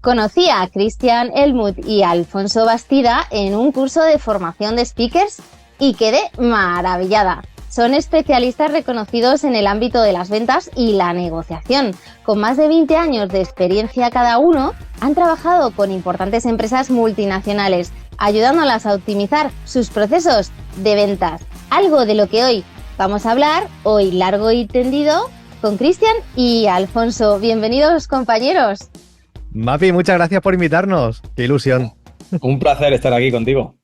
Conocí a Cristian Elmut y a Alfonso Bastida en un curso de formación de speakers y quedé maravillada. Son especialistas reconocidos en el ámbito de las ventas y la negociación. Con más de 20 años de experiencia cada uno, han trabajado con importantes empresas multinacionales, ayudándolas a optimizar sus procesos de ventas. Algo de lo que hoy vamos a hablar, hoy largo y tendido, con Cristian y Alfonso. Bienvenidos, compañeros. Mapi, muchas gracias por invitarnos. ¡Qué ilusión! Un placer estar aquí contigo.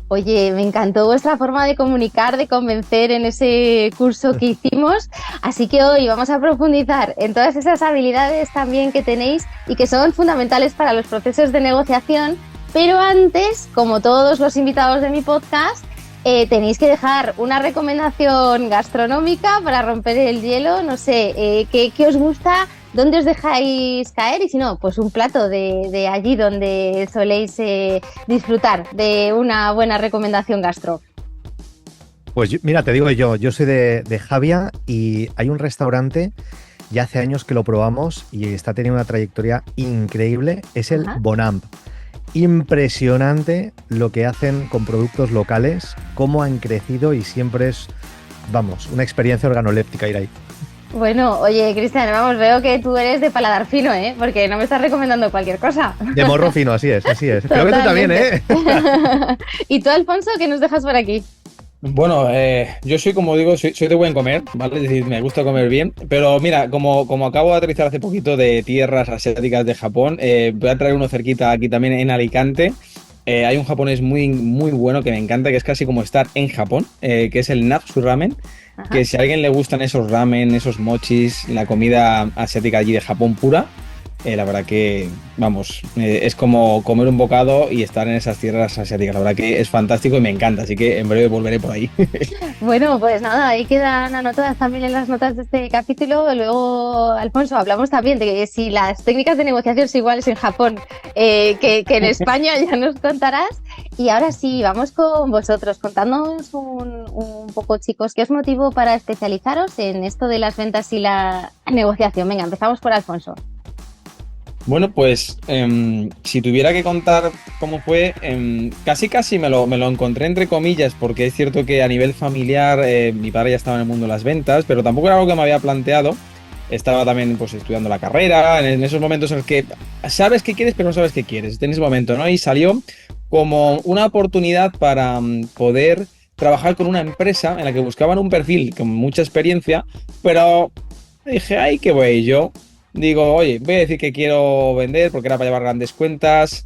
Oye, me encantó vuestra forma de comunicar, de convencer en ese curso que hicimos, así que hoy vamos a profundizar en todas esas habilidades también que tenéis y que son fundamentales para los procesos de negociación, pero antes, como todos los invitados de mi podcast, tenéis que dejar una recomendación gastronómica para romper el hielo, no sé, ¿qué os gusta? ¿Dónde os dejáis caer? Y si no, pues un plato de allí donde soléis disfrutar de una buena recomendación gastro. Pues mira, te digo yo soy de Javia y hay un restaurante, ya hace años que lo probamos y está teniendo una trayectoria increíble, es el Bonamp. Impresionante lo que hacen con productos locales, cómo han crecido y siempre es, vamos, una experiencia organoléptica ir ahí. Bueno, oye, Cristian, vamos, veo que tú eres de paladar fino, ¿eh? Porque no me estás recomendando cualquier cosa. De morro fino, así es. Creo que tú también, ¿eh? ¿Y tú, Alfonso, qué nos dejas por aquí? Bueno, yo soy, como digo, soy de buen comer, ¿vale? Es decir, me gusta comer bien, pero mira, como acabo de aterrizar hace poquito de tierras asiáticas de Japón, voy a traer uno cerquita aquí también en Alicante. Hay un japonés muy, muy bueno que me encanta, que es casi como estar en Japón, que es el Natsu Ramen. Ajá. Que si a alguien le gustan esos ramen, esos mochis, la comida asiática allí de Japón pura, la verdad que, vamos, es como comer un bocado y estar en esas tierras asiáticas. La verdad que es fantástico y me encanta, así que en breve volveré por ahí. Bueno, pues nada, ahí quedan anotadas también en las notas de este capítulo. Luego, Alfonso, hablamos también de que si las técnicas de negociación son iguales en Japón que en España, ya nos contarás. Y ahora sí, vamos con vosotros. Contadnos un poco, chicos, ¿qué os motivó para especializaros en esto de las ventas y la negociación? Venga, empezamos por Alfonso. Bueno, pues si tuviera que contar cómo fue, casi me lo encontré entre comillas, porque es cierto que a nivel familiar mi padre ya estaba en el mundo de las ventas, pero tampoco era algo que me había planteado. Estaba también pues estudiando la carrera, en esos momentos en los que sabes qué quieres pero no sabes qué quieres, en ese momento, ¿no? Y salió como una oportunidad para poder trabajar con una empresa en la que buscaban un perfil con mucha experiencia, pero dije, ay, qué voy yo. Digo, oye, voy a decir que quiero vender porque era para llevar grandes cuentas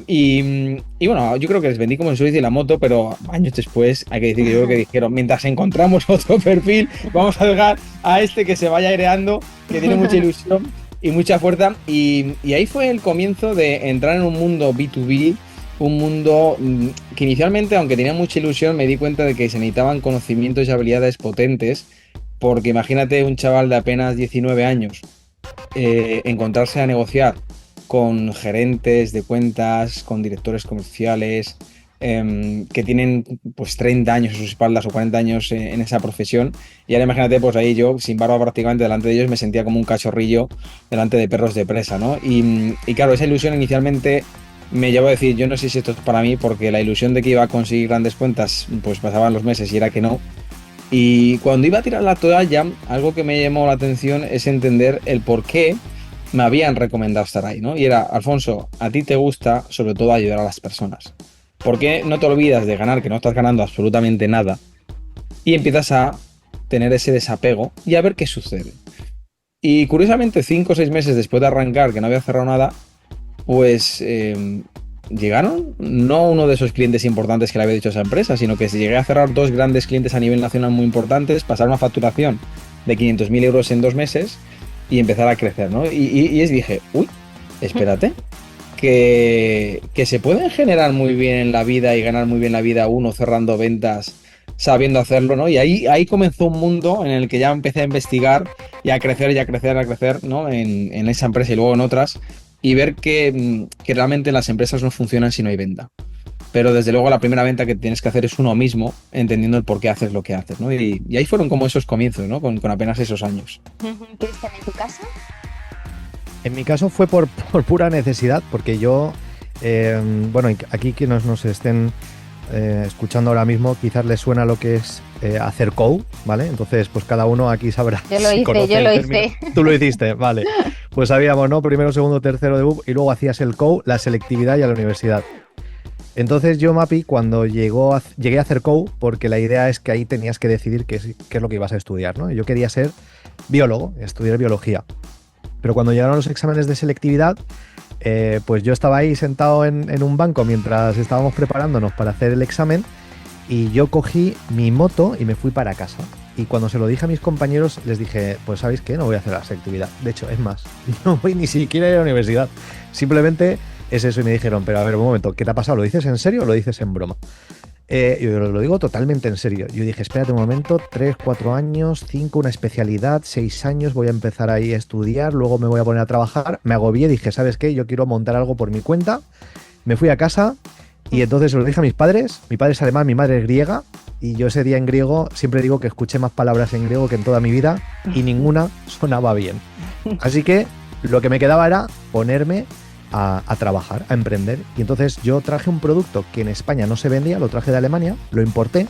y bueno, yo creo que les vendí como el Suiza y la moto, pero años después hay que decir que yo creo que dijeron, mientras encontramos otro perfil, vamos a dejar a este que se vaya aireando, que tiene mucha ilusión y mucha fuerza y ahí fue el comienzo de entrar en un mundo B2B, un mundo que inicialmente, aunque tenía mucha ilusión, me di cuenta de que se necesitaban conocimientos y habilidades potentes, porque imagínate un chaval de apenas 19 años encontrarse a negociar con gerentes de cuentas, con directores comerciales que tienen pues 30 años en sus espaldas o 40 años en esa profesión, y ahora imagínate pues ahí yo sin barba prácticamente delante de ellos me sentía como un cachorrillo delante de perros de presa, ¿no? Y claro, esa ilusión inicialmente me llevó a decir, yo no sé si esto es para mí, porque la ilusión de que iba a conseguir grandes cuentas pues pasaban los meses y era que no. Y cuando iba a tirar la toalla, algo que me llamó la atención es entender el por qué me habían recomendado estar ahí, ¿no? Y era, Alfonso, a ti te gusta sobre todo ayudar a las personas. ¿Por qué no te olvidas de ganar, que no estás ganando absolutamente nada, y empiezas a tener ese desapego y a ver qué sucede? Y curiosamente, 5 o 6 meses después de arrancar, que no había cerrado nada, pues llegaron, no uno de esos clientes importantes que le había dicho a esa empresa, sino que llegué a cerrar 2 grandes clientes a nivel nacional muy importantes, pasar una facturación de 500.000 euros en 2 meses y empezar a crecer, ¿no? Y dije, uy, espérate, que se pueden generar muy bien en la vida y ganar muy bien la vida uno cerrando ventas, sabiendo hacerlo, ¿no? Y ahí comenzó un mundo en el que ya empecé a investigar y a crecer, ¿no? En esa empresa y luego en otras, y ver que realmente las empresas no funcionan si no hay venta. Pero desde luego la primera venta que tienes que hacer es uno mismo, entendiendo el por qué haces lo que haces, ¿no? Y ahí fueron como esos comienzos, ¿no? Con apenas esos años. Cristian, ¿en tu casa? En mi caso fue por pura necesidad, porque yo, bueno, aquí quienes nos estén escuchando ahora mismo, quizás les suena lo que es hacer code, ¿vale? Entonces, pues cada uno aquí sabrá. Yo lo si hice, conoce yo el lo término. hice. Tú lo hiciste, vale. Pues sabíamos, ¿no? Primero, segundo, tercero de BUP y luego hacías el code, la selectividad y a la universidad. Entonces yo, Mapi, cuando llegué a hacer code, porque la idea es que ahí tenías que decidir qué es lo que ibas a estudiar, ¿no? Yo quería ser biólogo, estudiar biología. Pero cuando llegaron los exámenes de selectividad, pues yo estaba ahí sentado en un banco mientras estábamos preparándonos para hacer el examen y yo cogí mi moto y me fui para casa. Y cuando se lo dije a mis compañeros, les dije, pues ¿sabéis qué? No voy a hacer la selectividad. De hecho, es más, no voy ni siquiera a ir a la universidad. Simplemente es eso. Y me dijeron, pero a ver, un momento, ¿qué te ha pasado? ¿Lo dices en serio o lo dices en broma? Yo lo digo totalmente en serio. Yo dije, espérate un momento, 3, 4 años, 5, una especialidad, 6 años, voy a empezar ahí a estudiar, luego me voy a poner a trabajar. Me agobié, dije, ¿sabes qué? Yo quiero montar algo por mi cuenta. Me fui a casa y entonces se lo dije a mis padres. Mi padre es alemán, mi madre es griega. Y yo ese día en griego siempre digo que escuché más palabras en griego que en toda mi vida y ninguna sonaba bien. Así que lo que me quedaba era ponerme a trabajar, a emprender. Y entonces yo traje un producto que en España no se vendía, lo traje de Alemania, lo importé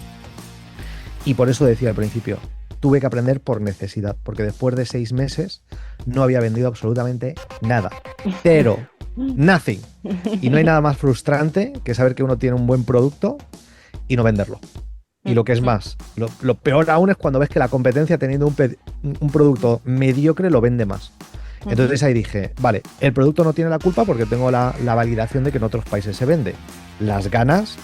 y por eso decía al principio, tuve que aprender por necesidad, porque después de 6 meses no había vendido absolutamente nada. Cero. Nothing. Y no hay nada más frustrante que saber que uno tiene un buen producto y no venderlo. Y lo que es más, lo peor aún es cuando ves que la competencia teniendo un producto mediocre lo vende más. Entonces ahí dije, vale, el producto no tiene la culpa porque tengo la validación de que en otros países se vende. Las ganas,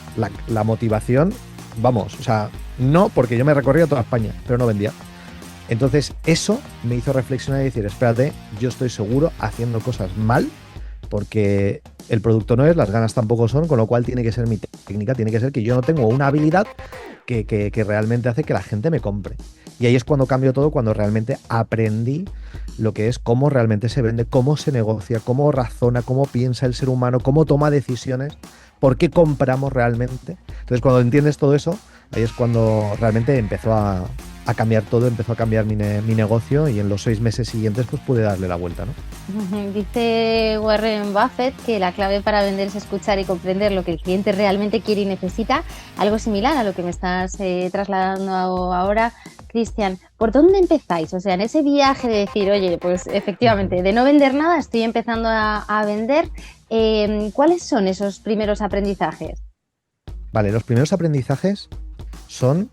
la motivación, vamos, o sea, no, porque yo me recorría toda España, pero no vendía. Entonces eso me hizo reflexionar y decir, espérate, yo estoy seguro haciendo cosas mal porque el producto no es, las ganas tampoco son, con lo cual tiene que ser mi técnica, tiene que ser que yo no tengo una habilidad que realmente hace que la gente me compre. Y ahí es cuando cambió todo, cuando realmente aprendí lo que es cómo realmente se vende, cómo se negocia, cómo razona, cómo piensa el ser humano, cómo toma decisiones, por qué compramos realmente. Entonces cuando entiendes todo eso, ahí es cuando realmente empezó a cambiar todo, empezó a cambiar mi negocio y en los 6 meses siguientes pues pude darle la vuelta, ¿no? Dice Warren Buffett que la clave para vender es escuchar y comprender lo que el cliente realmente quiere y necesita, algo similar a lo que me estás trasladando ahora, Cristian. ¿Por dónde empezáis? O sea, en ese viaje de decir, oye, pues efectivamente, de no vender nada, estoy empezando a vender, ¿cuáles son esos primeros aprendizajes? Vale, los primeros aprendizajes son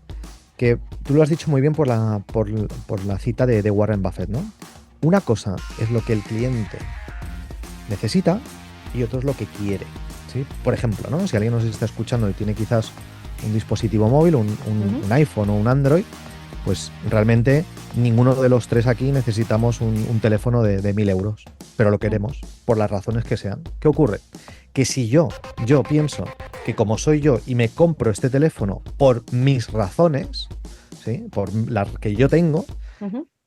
que tú lo has dicho muy bien por la cita de Warren Buffett, ¿no? Una cosa es lo que el cliente necesita y otro es lo que quiere, ¿sí? Por ejemplo, ¿no? Si alguien nos está escuchando y tiene quizás un dispositivo móvil, un iPhone o un Android, pues realmente ninguno de los tres aquí necesitamos un teléfono de 1.000 euros, pero lo queremos por las razones que sean. ¿Qué ocurre? Que si yo pienso que como soy yo y me compro este teléfono por mis razones, ¿sí? Por las que yo tengo,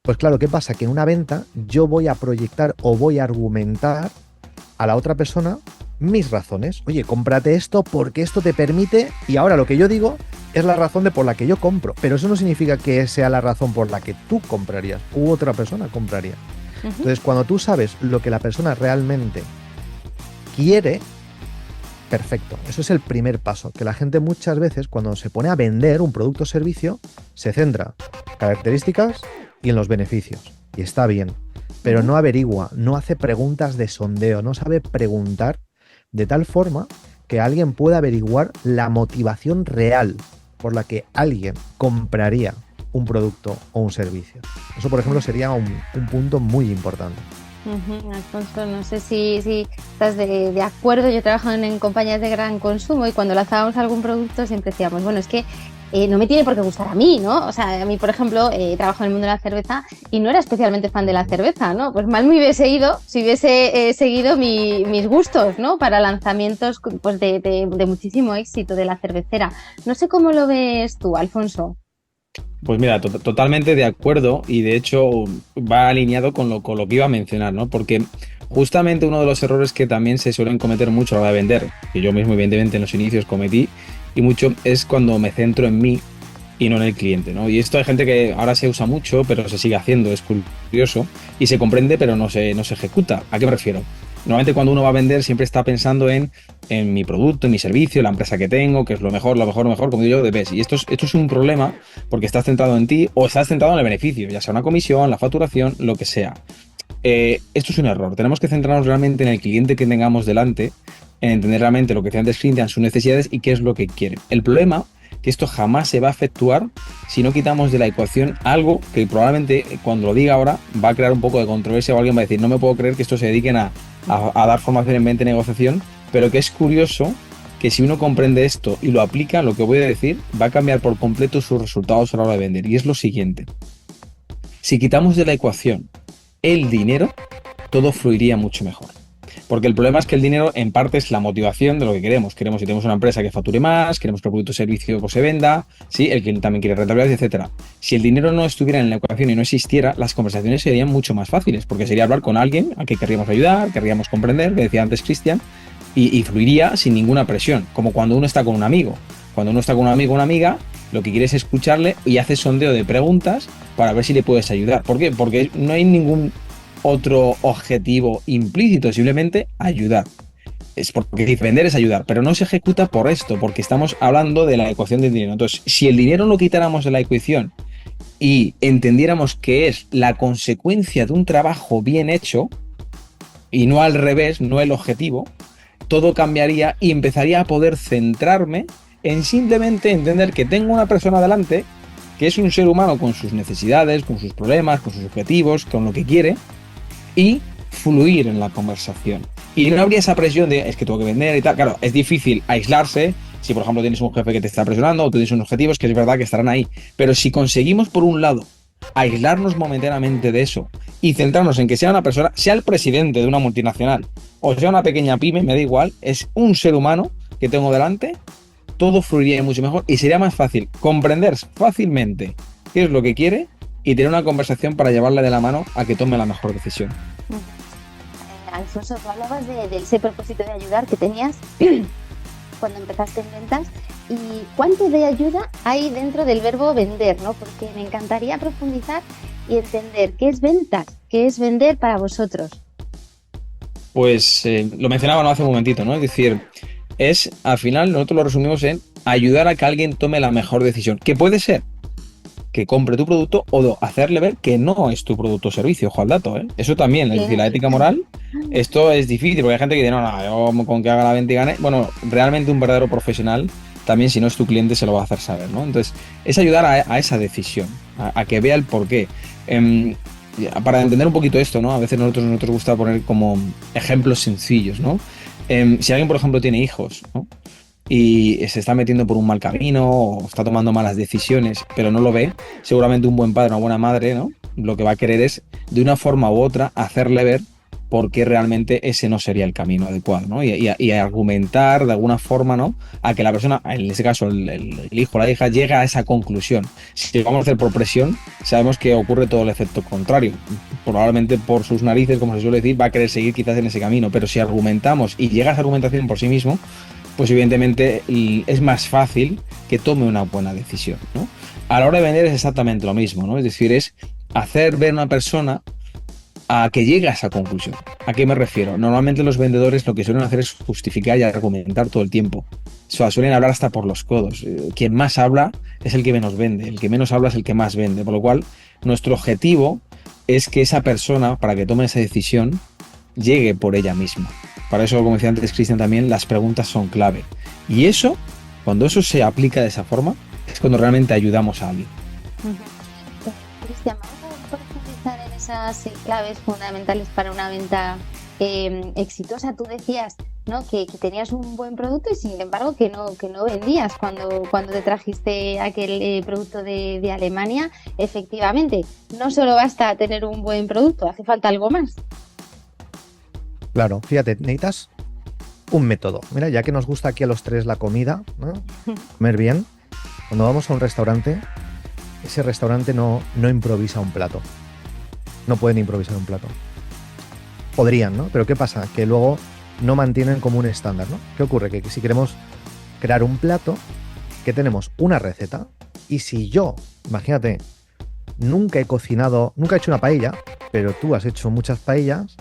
pues claro, ¿qué pasa? Que en una venta yo voy a proyectar o voy a argumentar a la otra persona mis razones. Oye, cómprate esto porque esto te permite, y ahora lo que yo digo es la razón por la que yo compro, pero eso no significa que sea la razón por la que tú comprarías u otra persona compraría. Entonces, cuando tú sabes lo que la persona realmente quiere, perfecto. Eso es el primer paso, que la gente muchas veces cuando se pone a vender un producto o servicio se centra en características y en los beneficios. Y está bien, pero no averigua, no hace preguntas de sondeo, no sabe preguntar de tal forma que alguien pueda averiguar la motivación real por la que alguien compraría un producto o un servicio. Eso, por ejemplo, sería un punto muy importante. Alfonso, no sé si estás de acuerdo. Yo trabajo en compañías de gran consumo y cuando lanzábamos algún producto siempre decíamos, bueno, es que no me tiene por qué gustar a mí, ¿no? O sea, a mí, por ejemplo, trabajo en el mundo de la cerveza y no era especialmente fan de la cerveza, ¿no? Pues mal me hubiese ido si hubiese seguido mis gustos, ¿no? Para lanzamientos pues de muchísimo éxito de la cervecera. No sé cómo lo ves tú, Alfonso. Pues mira, totalmente de acuerdo y de hecho va alineado con lo que iba a mencionar, ¿no? Porque justamente uno de los errores que también se suelen cometer mucho a la hora de vender, que yo mismo evidentemente en los inicios cometí y mucho, es cuando me centro en mí y no en el cliente, ¿no? Y esto hay gente que ahora se usa mucho, pero se sigue haciendo, es curioso, y se comprende, pero no se ejecuta. ¿A qué me refiero? Normalmente cuando uno va a vender siempre está pensando en mi producto, en mi servicio, la empresa que tengo, que es lo mejor, como digo yo, de best. Y esto es un problema porque estás centrado en ti o estás centrado en el beneficio, ya sea una comisión, la facturación, lo que sea. Esto es un error. Tenemos que centrarnos realmente en el cliente que tengamos delante, en entender realmente lo que decía antes Cristian, sus necesidades y qué es lo que quiere. El problema que esto jamás se va a efectuar si no quitamos de la ecuación algo que probablemente cuando lo diga ahora va a crear un poco de controversia o alguien va a decir, no me puedo creer que esto se dediquen a dar formación en venta y negociación, pero que es curioso que si uno comprende esto y lo aplica, lo que voy a decir va a cambiar por completo sus resultados a la hora de vender. Y es lo siguiente: si quitamos de la ecuación el dinero, todo fluiría mucho mejor. Porque el problema es que el dinero en parte es la motivación de lo que queremos. Queremos, si tenemos una empresa que facture más, queremos que el producto o servicio pues, se venda, ¿sí? El cliente también quiere rentabilidad, etcétera. Si el dinero no estuviera en la ecuación y no existiera, las conversaciones serían mucho más fáciles, porque sería hablar con alguien a quien querríamos ayudar, querríamos comprender, que decía antes Cristian, y fluiría sin ninguna presión, como cuando uno está con un amigo. Cuando uno está con un amigo o una amiga, lo que quiere es escucharle y hace sondeo de preguntas para ver si le puedes ayudar. ¿Por qué? Porque no hay ningún otro objetivo implícito, simplemente ayudar. Es porque vender es ayudar, pero no se ejecuta por esto, porque estamos hablando de la ecuación del dinero. Entonces, si el dinero lo quitáramos de la ecuación y entendiéramos que es la consecuencia de un trabajo bien hecho y no al revés, no el objetivo, todo cambiaría y empezaría a poder centrarme en simplemente entender que tengo una persona delante que es un ser humano con sus necesidades, con sus problemas, con sus objetivos, con lo que quiere, y fluir en la conversación. Y no habría esa presión de es que tengo que vender y tal. Claro, es difícil aislarse si, por ejemplo, tienes un jefe que te está presionando o tú tienes unos objetivos que es verdad que estarán ahí. Pero si conseguimos, por un lado, aislarnos momentáneamente de eso y centrarnos en que sea una persona, sea el presidente de una multinacional o sea una pequeña pyme, me da igual, es un ser humano que tengo delante, todo fluiría mucho mejor y sería más fácil comprender fácilmente qué es lo que quiere y tener una conversación para llevarle de la mano a que tome la mejor decisión. Alfonso, tú hablabas de ese propósito de ayudar que tenías cuando empezaste en ventas, y cuánto de ayuda hay dentro del verbo vender, ¿no? Porque me encantaría profundizar y entender qué es ventas, qué es vender para vosotros. Pues lo mencionaba hace un momentito, ¿no? Es decir, al final nosotros lo resumimos en ayudar a que alguien tome la mejor decisión, que puede ser que compre tu producto o hacerle ver que no es tu producto o servicio, ojo al dato, ¿eh? Eso también, es decir, la ética moral, esto es difícil, porque hay gente que dice, no, yo con que haga la venta y gane. Bueno, realmente un verdadero profesional, también si no es tu cliente, se lo va a hacer saber, ¿no? Entonces, es ayudar a esa decisión, a que vea el porqué. Para entender un poquito esto, ¿no? A veces nosotros nos gusta poner como ejemplos sencillos, ¿no? Si alguien, por ejemplo, tiene hijos, ¿no? Y se está metiendo por un mal camino o está tomando malas decisiones, pero no lo ve, seguramente un buen padre o una buena madre, ¿no? Lo que va a querer es, de una forma u otra, hacerle ver por qué realmente ese no sería el camino adecuado, ¿no? Y argumentar de alguna forma, ¿no? A que la persona, en ese caso el hijo o la hija, llegue a esa conclusión. Si lo vamos a hacer por presión, sabemos que ocurre todo el efecto contrario. Probablemente por sus narices, como se suele decir, va a querer seguir quizás en ese camino, pero si argumentamos y llega a esa argumentación por sí mismo, pues evidentemente es más fácil que tome una buena decisión, ¿no? A la hora de vender es exactamente lo mismo, ¿no? Es decir, es hacer ver a una persona a que llegue a esa conclusión. ¿A qué me refiero? Normalmente los vendedores lo que suelen hacer es justificar y argumentar todo el tiempo. O sea, suelen hablar hasta por los codos. Quien más habla es el que menos vende, el que menos habla es el que más vende. Por lo cual, nuestro objetivo es que esa persona, para que tome esa decisión, llegue por ella misma. Para eso, como decía antes Cristian también, las preguntas son clave. Y eso, cuando eso se aplica de esa forma, es cuando realmente ayudamos a alguien. Cristian, vamos a profundizar en esas claves fundamentales para una venta exitosa. Tú decías, ¿no?, que tenías un buen producto y sin embargo que no vendías cuando te trajiste aquel producto de Alemania. Efectivamente, no solo basta tener un buen producto, hace falta algo más. Claro, fíjate, necesitas un método. Mira, ya que nos gusta aquí a los tres la comida, ¿no? Comer bien, cuando vamos a un restaurante, ese restaurante no improvisa un plato. No pueden improvisar un plato. Podrían, ¿no? Pero ¿qué pasa? Que luego no mantienen como un estándar, ¿no? ¿Qué ocurre? Que si queremos crear un plato, que tenemos una receta, Y si yo, imagínate, nunca he cocinado, nunca he hecho una paella, pero tú has hecho muchas paellas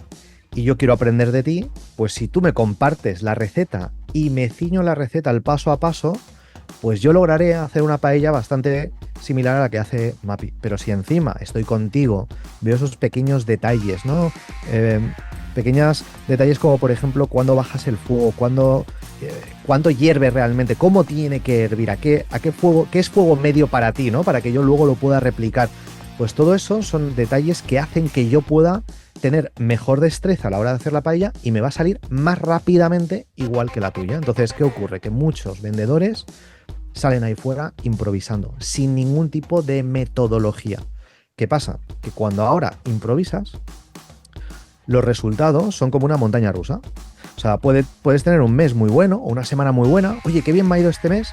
y yo quiero aprender de ti, pues si tú me compartes la receta y me ciño la receta al paso a paso, pues yo lograré hacer una paella bastante similar a la que hace Mapi. Pero si encima estoy contigo, veo esos pequeños detalles, ¿no? Pequeños detalles como, por ejemplo, cuando bajas el fuego, cuánto hierve realmente, cómo tiene que hervir, a qué fuego, qué es fuego medio para ti, ¿no? Para que yo luego lo pueda replicar. Pues todo eso son detalles que hacen que yo pueda tener mejor destreza a la hora de hacer la paella y me va a salir más rápidamente igual que la tuya. Entonces, ¿qué ocurre? Que muchos vendedores salen ahí fuera improvisando, sin ningún tipo de metodología. ¿Qué pasa? Que cuando ahora improvisas, los resultados son como una montaña rusa. O sea, puedes tener un mes muy bueno o una semana muy buena. Oye, qué bien me ha ido este mes.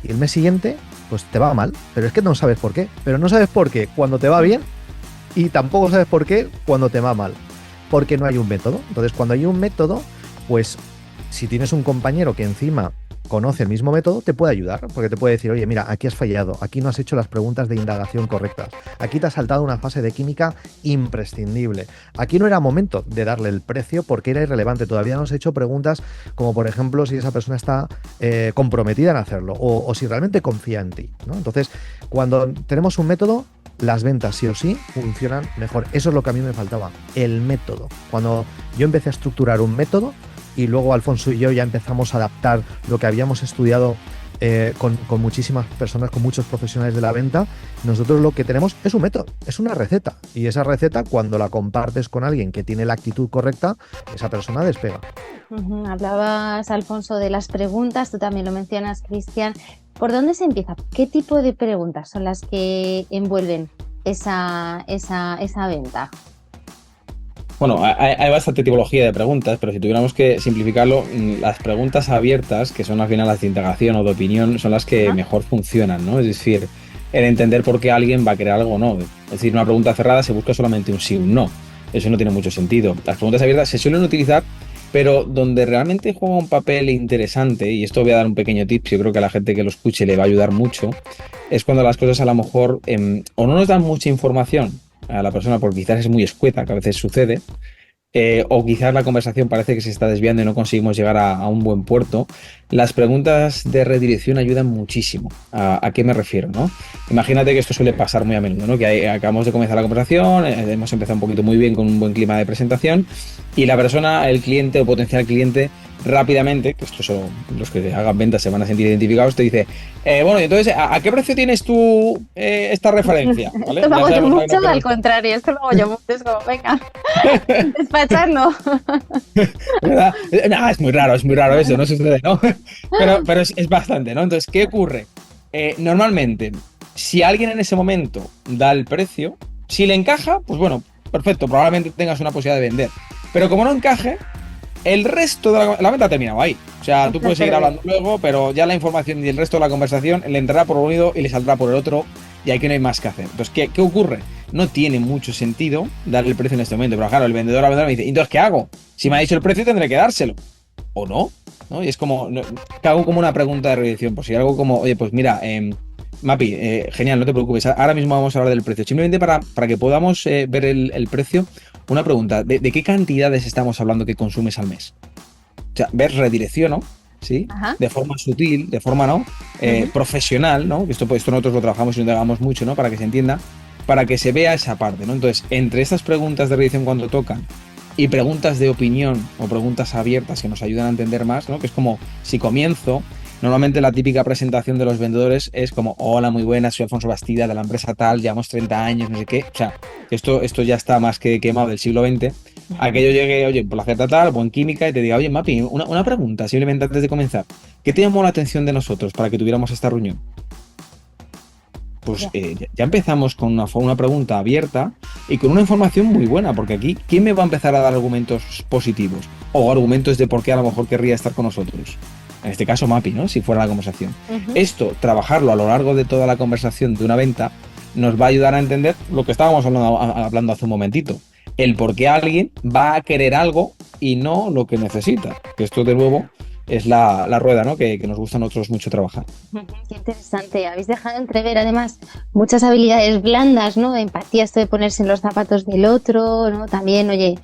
Y el mes siguiente, pues te va mal. Pero es que no sabes por qué. Pero no sabes por qué cuando te va bien y tampoco sabes por qué cuando te va mal. Porque no hay un método. Entonces, cuando hay un método, pues si tienes un compañero que encima conoce el mismo método, te puede ayudar, porque te puede decir, oye, mira, aquí has fallado, aquí no has hecho las preguntas de indagación correctas, aquí te has saltado una fase de química imprescindible, aquí no era momento de darle el precio porque era irrelevante, todavía no has hecho preguntas como, por ejemplo, si esa persona está comprometida en hacerlo o si realmente confía en ti, ¿no? Entonces, cuando tenemos un método, las ventas sí o sí funcionan mejor. Eso es lo que a mí me faltaba, el método. Cuando yo empecé a estructurar un método, y luego Alfonso y yo ya empezamos a adaptar lo que habíamos estudiado con muchísimas personas, con muchos profesionales de la venta, nosotros lo que tenemos es un método, es una receta. Y esa receta, cuando la compartes con alguien que tiene la actitud correcta, esa persona despega. Hablabas, Alfonso, de las preguntas, tú también lo mencionas, Cristian. ¿Por dónde se empieza? ¿Qué tipo de preguntas son las que envuelven esa venta? Bueno, hay bastante tipología de preguntas, pero si tuviéramos que simplificarlo, las preguntas abiertas, que son al final las de indagación o de opinión, son las que mejor funcionan, ¿no? Es decir, el entender por qué alguien va a querer algo o no. Es decir, una pregunta cerrada se busca solamente un sí o un no. Eso no tiene mucho sentido. Las preguntas abiertas se suelen utilizar, pero donde realmente juega un papel interesante, y esto voy a dar un pequeño tip, yo creo que a la gente que lo escuche le va a ayudar mucho, es cuando las cosas a lo mejor o no nos dan mucha información a la persona porque quizás es muy escueta, que a veces sucede, o quizás la conversación parece que se está desviando y no conseguimos llegar a un buen puerto. Las preguntas de redirección ayudan muchísimo. ¿A qué me refiero, no? Imagínate que esto suele pasar muy a menudo, ¿no? Que acabamos de comenzar la conversación, hemos empezado un poquito muy bien con un buen clima de presentación y la persona, el cliente o potencial cliente, rápidamente, que estos son los que hagan ventas se van a sentir identificados, te dice, bueno, y entonces, ¿a qué precio tienes tú esta referencia? ¿Vale? Esto lo hago yo mucho, al contrario, esto lo hago yo mucho, es como, venga, despachando. ¿Verdad? No, es muy raro eso, no sucede, ¿no? Pero es bastante, ¿no? Entonces, ¿qué ocurre? Normalmente, si alguien en ese momento da el precio, si le encaja, pues bueno, perfecto, probablemente tengas una posibilidad de vender. Pero como no encaje, el resto de la venta ha terminado ahí. O sea, tú puedes seguir hablando luego, pero ya la información y el resto de la conversación le entrará por un oído y le saldrá por el otro, y aquí no hay más que hacer. Entonces, ¿qué ocurre? No tiene mucho sentido darle el precio en este momento. Pero claro, el vendedor me dice, ¿entonces qué hago? Si me ha dicho el precio, tendré que dárselo. ¿O no? ¿No? Y es como, que hago como una pregunta de redirección. Por si algo como, oye, pues mira, Mapi, genial, no te preocupes. Ahora mismo vamos a hablar del precio. Simplemente para que podamos ver el precio, una pregunta. ¿De qué cantidades estamos hablando que consumes al mes? O sea, ver redirecciono, ¿sí? Ajá. De forma sutil, de forma no profesional, ¿no? Esto nosotros lo trabajamos y lo hagamos mucho, ¿no? Para que se entienda, para que se vea esa parte, ¿no? Entonces, entre estas preguntas de redirección cuando tocan y preguntas de opinión o preguntas abiertas que nos ayudan a entender más, ¿no? Que es como, si comienzo, normalmente la típica presentación de los vendedores es como, hola, muy buenas, soy Alfonso Bastida de la empresa tal, llevamos 30 años, no sé qué. O sea, esto ya está más que quemado del siglo XX. A que yo llegue, oye, por la cierta tal, buen química, y te diga, oye, Mapi, una pregunta, simplemente antes de comenzar. ¿Qué te llamó la atención de nosotros para que tuviéramos esta reunión? Pues ya empezamos con una pregunta abierta y con una información muy buena, porque aquí, ¿quién me va a empezar a dar argumentos positivos? O argumentos de por qué a lo mejor querría estar con nosotros. En este caso, Mapi, ¿no? Si fuera la conversación. Esto, trabajarlo a lo largo de toda la conversación de una venta, nos va a ayudar a entender lo que estábamos hablando hace un momentito. El por qué alguien va a querer algo y no lo que necesita. Que esto, de nuevo, es la rueda, ¿no? Que nos gusta a nosotros mucho trabajar. Qué interesante. Habéis dejado entrever además muchas habilidades blandas, ¿no? De empatía, esto de ponerse en los zapatos del otro, ¿no? También, oye,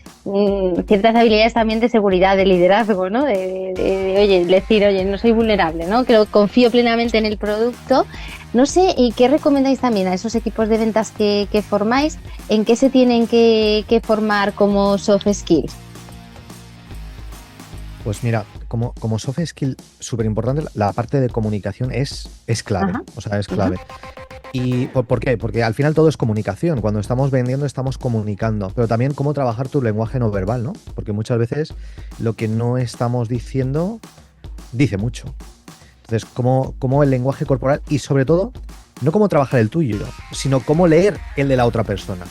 ciertas habilidades también de seguridad, de liderazgo, ¿no? Oye, decir, oye, no soy vulnerable, ¿no? Que confío plenamente en el producto. No sé, ¿y qué recomendáis también a esos equipos de ventas que formáis? ¿En qué se tienen que formar como soft skills? Pues mira, como soft skill súper importante, la parte de comunicación es clave. Ajá. O sea, es clave. ¿Y por qué? Porque al final todo es comunicación. Cuando estamos vendiendo estamos comunicando, pero también cómo trabajar tu lenguaje no verbal, ¿no? Porque muchas veces lo que no estamos diciendo dice mucho. Entonces, cómo el lenguaje corporal y sobre todo, no cómo trabajar el tuyo, sino cómo leer el de la otra persona.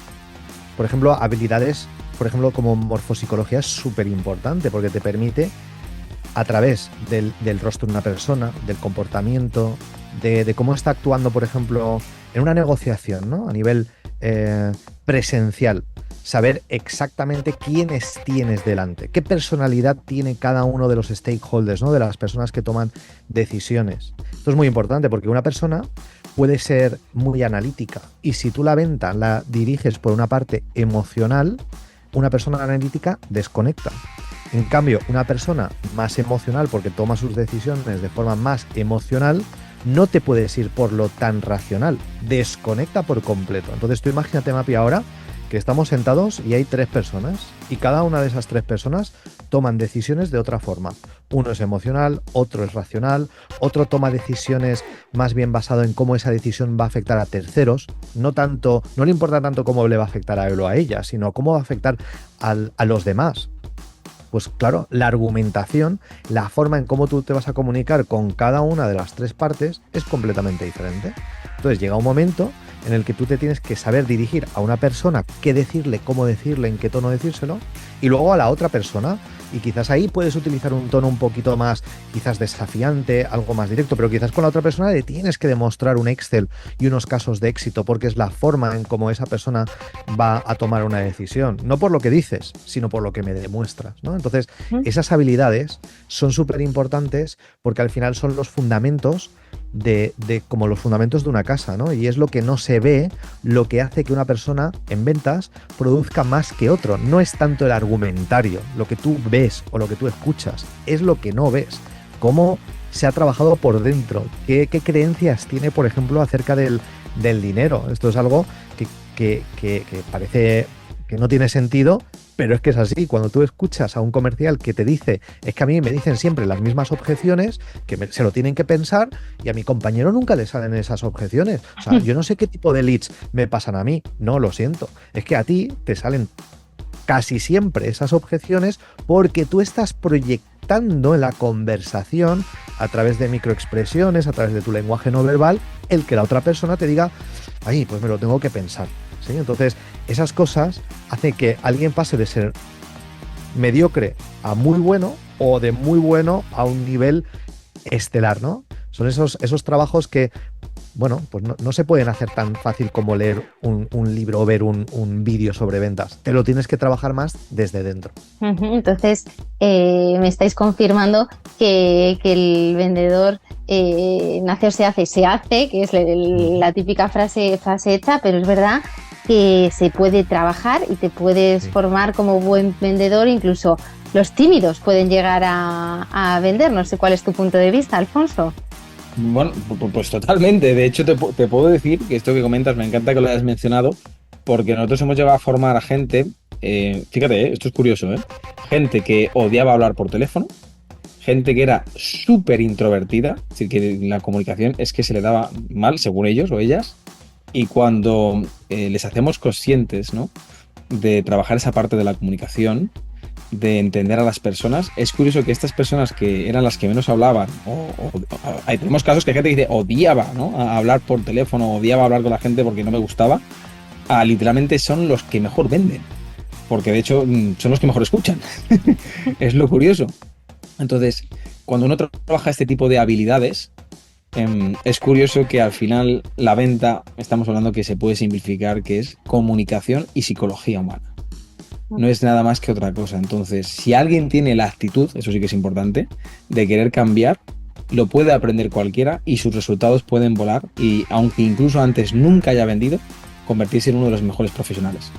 Por ejemplo, habilidades, por ejemplo, como morfopsicología es súper importante porque te permite, a través del rostro de una persona, del comportamiento, de cómo está actuando, por ejemplo, en una negociación, ¿no? A nivel presencial, saber exactamente quiénes tienes delante, qué personalidad tiene cada uno de los stakeholders, ¿no? De las personas que toman decisiones. Esto es muy importante porque una persona puede ser muy analítica y si tú la venta la diriges por una parte emocional, una persona analítica desconecta. En cambio, una persona más emocional, porque toma sus decisiones de forma más emocional, no te puedes ir por lo tan racional, desconecta por completo. Entonces tú imagínate, Mapi, ahora que estamos sentados y hay 3 personas y cada una de esas 3 personas toman decisiones de otra forma. Uno es emocional, otro es racional, otro toma decisiones más bien basado en cómo esa decisión va a afectar a terceros. No le importa tanto cómo le va a afectar a él o a ella, sino cómo va a afectar a los demás. Pues claro, la argumentación, la forma en cómo tú te vas a comunicar con cada una de las 3 partes es completamente diferente. Entonces llega un momento en el que tú te tienes que saber dirigir a una persona, qué decirle, cómo decirle, en qué tono decírselo, y luego a la otra persona. Y quizás ahí puedes utilizar un tono un poquito más, quizás desafiante, algo más directo, pero quizás con la otra persona le tienes que demostrar un Excel y unos casos de éxito, porque es la forma en cómo esa persona va a tomar una decisión. No por lo que dices, sino por lo que me demuestras, ¿no? Entonces, esas habilidades son súper importantes porque al final son los fundamentos de como los fundamentos de una casa, ¿no? Y es lo que no se ve, lo que hace que una persona en ventas produzca más que otro. No es tanto el argumentario, lo que tú ves o lo que tú escuchas, es lo que no ves. Cómo se ha trabajado por dentro, qué creencias tiene, por ejemplo, acerca del dinero. Esto es algo que parece que no tiene sentido, pero es que es así. Cuando tú escuchas a un comercial que te dice, es que a mí me dicen siempre las mismas objeciones, que se lo tienen que pensar, y a mi compañero nunca le salen esas objeciones. O sea, yo no sé qué tipo de leads me pasan a mí. No, lo siento. Es que a ti te salen casi siempre esas objeciones porque tú estás proyectando en la conversación, a través de microexpresiones, a través de tu lenguaje no verbal, el que la otra persona te diga, ay, pues me lo tengo que pensar. ¿Sí? Entonces, esas cosas hacen que alguien pase de ser mediocre a muy bueno o de muy bueno a un nivel estelar, ¿no? Son esos trabajos que, bueno, pues no se pueden hacer tan fácil como leer un libro o ver un vídeo sobre ventas. Te lo tienes que trabajar más desde dentro. Entonces, me estáis confirmando que el vendedor nace o se hace, que es la típica frase hecha, pero es verdad que se puede trabajar y te puedes formar como buen vendedor. Incluso los tímidos pueden llegar a vender. No sé cuál es tu punto de vista, Alfonso. Bueno, pues totalmente. De hecho, te puedo decir que esto que comentas me encanta que lo hayas mencionado, porque nosotros hemos llegado a formar a gente, fíjate, esto es curioso, gente que odiaba hablar por teléfono, gente que era súper introvertida, es decir, que la comunicación es que se le daba mal, según ellos o ellas, y cuando les hacemos conscientes, ¿no?, de trabajar esa parte de la comunicación, de entender a las personas, es curioso que estas personas que eran las que menos hablaban, tenemos casos que hay gente que dice odiaba, ¿no?, a hablar por teléfono, odiaba hablar con la gente porque no me gustaba, literalmente son los que mejor venden, porque de hecho son los que mejor escuchan. Es lo curioso. Entonces, cuando uno trabaja este tipo de habilidades, es curioso que al final la venta, estamos hablando que se puede simplificar, que es comunicación y psicología humana. no es nada más que otra cosa. Entonces, si alguien tiene la actitud, eso sí que es importante, de querer cambiar, lo puede aprender cualquiera y sus resultados pueden volar y, aunque incluso antes nunca haya vendido, convertirse en uno de los mejores profesionales.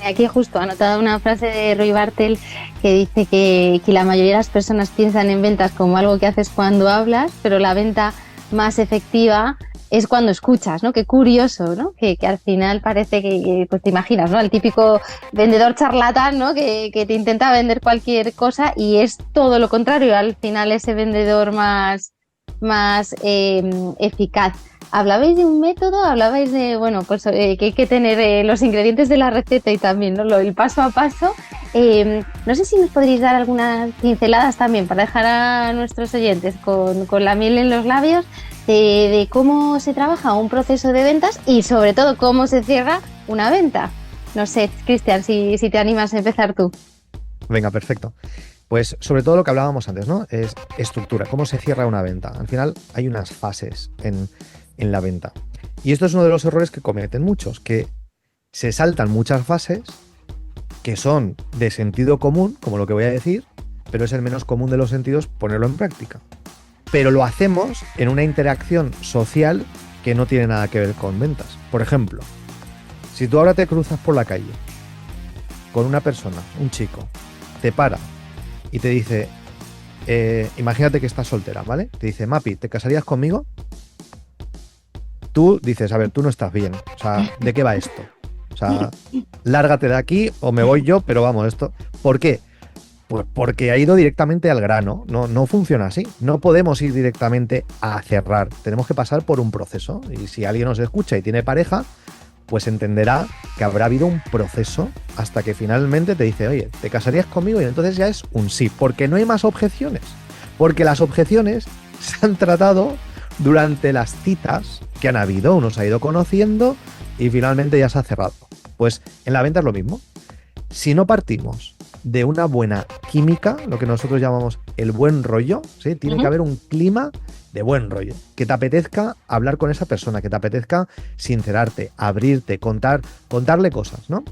Aquí justo he anotado una frase de Roy Bartel que dice que la mayoría de las personas piensan en ventas como algo que haces cuando hablas, pero la venta más efectiva es cuando escuchas, ¿no? Qué curioso, ¿no? Que al final parece que pues te imaginas, ¿no? El típico vendedor charlatán, ¿no? Que te intenta vender cualquier cosa y es todo lo contrario, al final ese vendedor más eficaz. Hablabais de un método, hablabais de, bueno, pues que hay que tener los ingredientes de la receta y también, ¿no? El paso a paso. No sé si nos podréis dar algunas pinceladas también para dejar a nuestros oyentes con la miel en los labios de cómo se trabaja un proceso de ventas y sobre todo cómo se cierra una venta. No sé, Cristian, si te animas a empezar tú. Venga, perfecto. Pues sobre todo lo que hablábamos antes, ¿no? Es estructura, cómo se cierra una venta. Al final hay unas fases en la venta. Y esto es uno de los errores que cometen muchos, que se saltan muchas fases que son de sentido común, como lo que voy a decir, pero es el menos común de los sentidos ponerlo en práctica. Pero lo hacemos en una interacción social que no tiene nada que ver con ventas. Por ejemplo, si tú ahora te cruzas por la calle con una persona, un chico, te para y te dice, imagínate que estás soltera, ¿vale? Te dice, Mapi, ¿te casarías conmigo? Tú dices, a ver, tú no estás bien. O sea, ¿de qué va esto? O sea, lárgate de aquí o me voy yo, pero vamos, esto... ¿Por qué? Pues porque ha ido directamente al grano. No funciona así. No podemos ir directamente a cerrar. Tenemos que pasar por un proceso. Y si alguien nos escucha y tiene pareja, pues entenderá que habrá habido un proceso hasta que finalmente te dice, oye, ¿te casarías conmigo? Y entonces ya es un sí, porque no hay más objeciones. Porque las objeciones se han tratado durante las citas que han habido. Uno se ha ido conociendo y finalmente ya se ha cerrado. Pues en la venta es lo mismo. Si no partimos de una buena química, lo que nosotros llamamos el buen rollo, ¿sí? Tiene que haber un clima de buen rollo, que te apetezca hablar con esa persona, que te apetezca sincerarte, abrirte, contarle cosas, ¿no?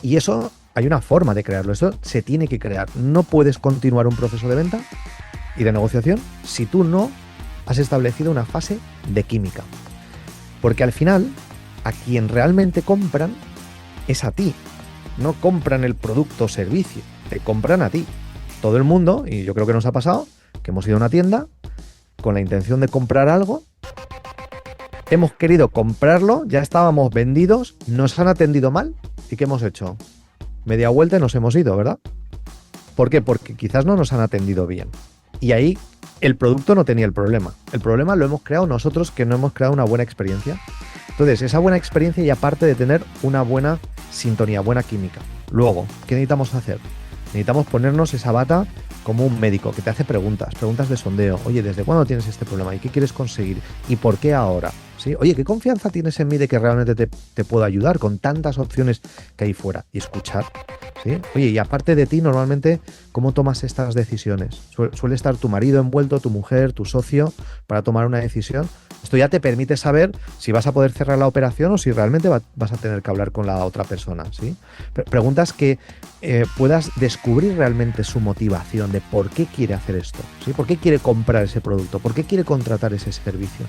Y eso hay una forma de crearlo, eso se tiene que crear. No puedes continuar un proceso de venta y de negociación si tú no has establecido una fase de química. Porque al final, a quien realmente compran es a ti. No compran el producto o servicio, te compran a ti. Todo el mundo, y yo creo que nos ha pasado, que hemos ido a una tienda con la intención de comprar algo, hemos querido comprarlo, ya estábamos vendidos, nos han atendido mal, ¿y qué hemos hecho? Media vuelta y nos hemos ido, ¿verdad? ¿Por qué? Porque quizás no nos han atendido bien. Y ahí el producto no tenía el problema. El problema lo hemos creado nosotros, que no hemos creado una buena experiencia. Entonces, esa buena experiencia y aparte de tener una buena sintonía, buena química. Luego, ¿qué necesitamos hacer? Necesitamos ponernos esa bata como un médico que te hace preguntas de sondeo. Oye, ¿desde cuándo tienes este problema? ¿Y qué quieres conseguir? ¿Y por qué ahora? ¿Sí? Oye, ¿qué confianza tienes en mí de que realmente te puedo ayudar con tantas opciones que hay fuera? Y escuchar. ¿Sí? Oye, y aparte de ti, normalmente, ¿cómo tomas estas decisiones? ¿Suele estar tu marido envuelto, tu mujer, tu socio para tomar una decisión? Esto ya te permite saber si vas a poder cerrar la operación o si realmente vas a tener que hablar con la otra persona, ¿sí? Preguntas que puedas descubrir realmente su motivación de por qué quiere hacer esto, ¿sí? ¿Por qué quiere comprar ese producto? ¿Por qué quiere contratar ese servicio?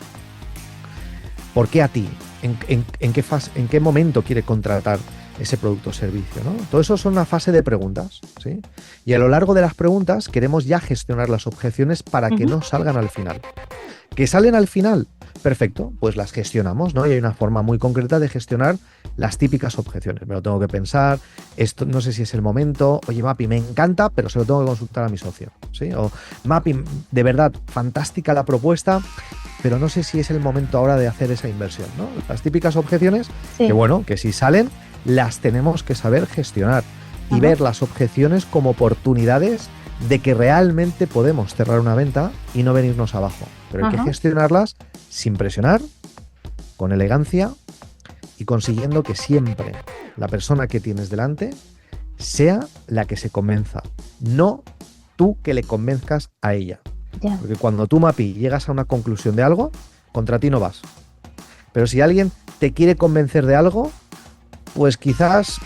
¿Por qué a ti? ¿En qué fase, en qué momento quiere contratar ese producto o servicio, ¿no? Todo eso son una fase de preguntas, ¿sí? Y a lo largo de las preguntas queremos ya gestionar las objeciones para que no salgan al final. ¿Que salen al final? Perfecto, pues las gestionamos, ¿no? Y hay una forma muy concreta de gestionar las típicas objeciones. Me lo tengo que pensar, esto no sé si es el momento, oye, Mapi, me encanta, pero se lo tengo que consultar a mi socio, ¿sí? O, Mapi, de verdad, fantástica la propuesta, pero no sé si es el momento ahora de hacer esa inversión, ¿no? Las típicas objeciones, sí. Que bueno, que si salen, las tenemos que saber gestionar y ver las objeciones como oportunidades de que realmente podemos cerrar una venta y no venirnos abajo. Pero hay que gestionarlas sin presionar, con elegancia y consiguiendo que siempre la persona que tienes delante sea la que se convenza, no tú que le convenzcas a ella. Yeah. Porque cuando tú, Mapi, llegas a una conclusión de algo, contra ti no vas. Pero si alguien te quiere convencer de algo, pues quizás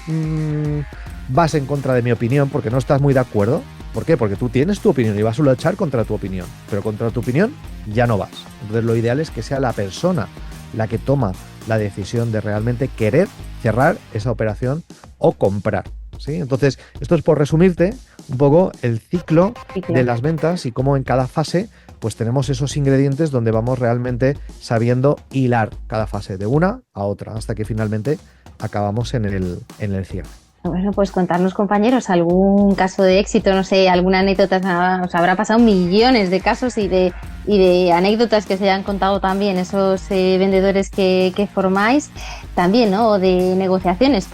vas en contra de mi opinión porque no estás muy de acuerdo. ¿Por qué? Porque tú tienes tu opinión y vas a luchar contra tu opinión, pero contra tu opinión ya no vas. Entonces lo ideal es que sea la persona la que toma la decisión de realmente querer cerrar esa operación o comprar, ¿sí? Entonces, esto es por resumirte un poco el ciclo de las ventas y cómo en cada fase pues tenemos esos ingredientes donde vamos realmente sabiendo hilar cada fase de una a otra hasta que finalmente acabamos en el cierre. Bueno, pues contarnos, compañeros, algún caso de éxito, no sé, alguna anécdota. Os habrá pasado millones de casos y de anécdotas que se hayan contado también esos vendedores que formáis, también, ¿no? O de negociaciones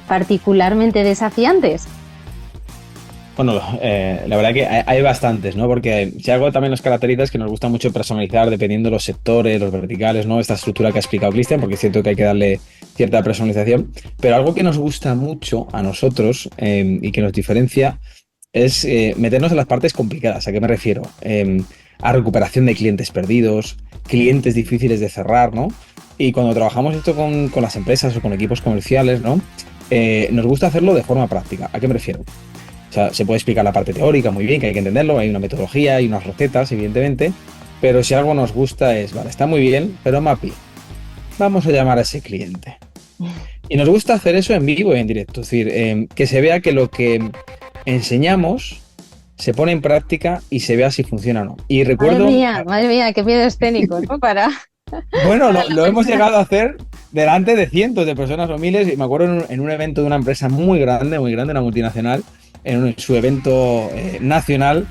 particularmente desafiantes. Bueno, la verdad que hay bastantes, ¿no? Porque si algo también nos caracteriza es que nos gusta mucho personalizar dependiendo de los sectores, los verticales, ¿no? Esta estructura que ha explicado Cristian, porque es cierto que hay que darle cierta personalización. Pero algo que nos gusta mucho a nosotros y que nos diferencia es meternos en las partes complicadas. ¿A qué me refiero? A recuperación de clientes perdidos, clientes difíciles de cerrar, ¿no? Y cuando trabajamos esto con las empresas o con equipos comerciales, ¿no? Nos gusta hacerlo de forma práctica. ¿A qué me refiero? O sea, se puede explicar la parte teórica muy bien, que hay que entenderlo, hay una metodología, hay unas recetas, evidentemente, pero si algo nos gusta es, vale, está muy bien, pero Mapi, vamos a llamar a ese cliente. Y nos gusta hacer eso en vivo y en directo, es decir, que se vea que lo que enseñamos se pone en práctica y se vea si funciona o no. Y recuerdo... Madre mía, qué miedo escénico, ¿no? Bueno, lo hemos llegado a hacer delante de cientos de personas o miles, y me acuerdo en un evento de una empresa muy grande, una multinacional, en su evento nacional,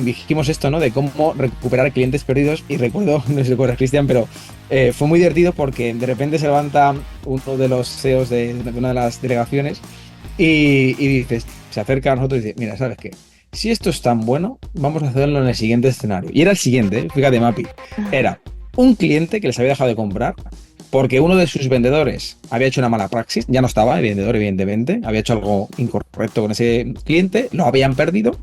dijimos esto, ¿no? De cómo recuperar clientes perdidos, y recuerdo, no sé si recuerdas, Cristian, pero fue muy divertido porque de repente se levanta uno de los CEOs de una de las delegaciones y dices, se acerca a nosotros y dice, mira, ¿sabes qué? Si esto es tan bueno, vamos a hacerlo en el siguiente escenario. Y era el siguiente, fíjate, Mapi, era un cliente que les había dejado de comprar porque uno de sus vendedores había hecho una mala praxis, ya no estaba el vendedor, evidentemente, había hecho algo incorrecto con ese cliente, lo habían perdido,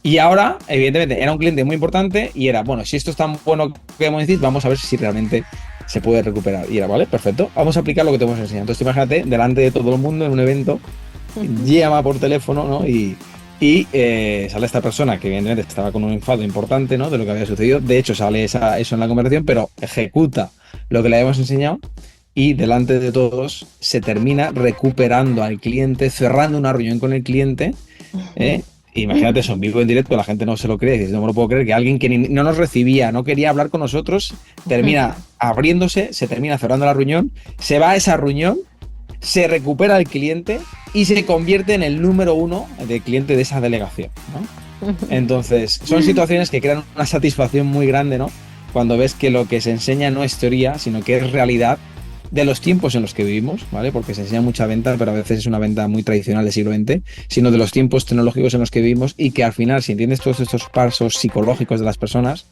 y ahora, evidentemente, era un cliente muy importante y era, bueno, si esto es tan bueno que hemos decir, vamos a ver si realmente se puede recuperar. Y era, vale, perfecto, vamos a aplicar lo que te hemos enseñado. Entonces, imagínate, delante de todo el mundo en un evento, llama por teléfono, ¿no? Y sale esta persona que evidentemente estaba con un enfado importante, ¿no? De lo que había sucedido. De hecho, sale eso en la conversación, pero ejecuta lo que le habíamos enseñado y delante de todos se termina recuperando al cliente, cerrando una reunión con el cliente. Imagínate eso en vivo, en directo, la gente no se lo cree. Dice, no me lo puedo creer que alguien que no nos recibía, no quería hablar con nosotros, termina abriéndose, se termina cerrando la reunión, se va a esa reunión, se recupera el cliente y se convierte en el número 1 de cliente de esa delegación, ¿no? Entonces, son situaciones que crean una satisfacción muy grande, ¿no? Cuando ves que lo que se enseña no es teoría, sino que es realidad de los tiempos en los que vivimos, ¿vale? Porque se enseña mucha venta, pero a veces es una venta muy tradicional del siglo XX, sino de los tiempos tecnológicos en los que vivimos, y que al final, si entiendes todos estos pasos psicológicos de las personas,